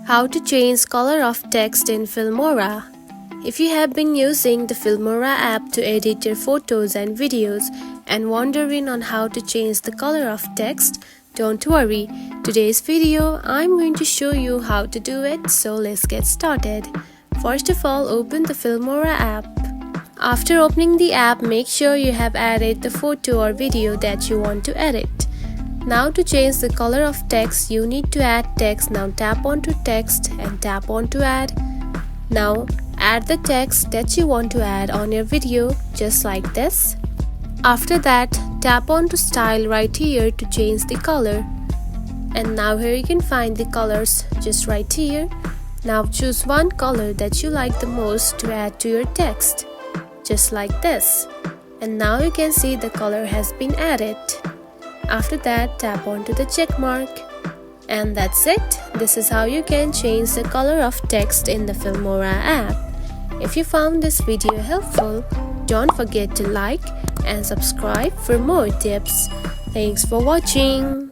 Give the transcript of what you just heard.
How to change color of text in Filmora. If you have been using the Filmora app to edit your photos and videos and wondering on how to change the color of text, don't worry. Today's video I'm going to show you how to do it, so let's get started. First of all, open the Filmora app. After opening the app, make sure you have added the photo or video that you want to edit. Now to change the color of text, you need to add text. Now tap onto text and tap onto add. Now add the text that you want to add on your video, just like this. After that, tap onto style right here to change the color. And now here you can find the colors just right here. Now choose one color that you like the most to add to your text, just like this. And now you can see the color has been added. After that, tap onto the check mark. And that's it. This is how you can change the color of text in the Filmora app. If you found this video helpful, don't forget to like and subscribe for more tips. Thanks for watching.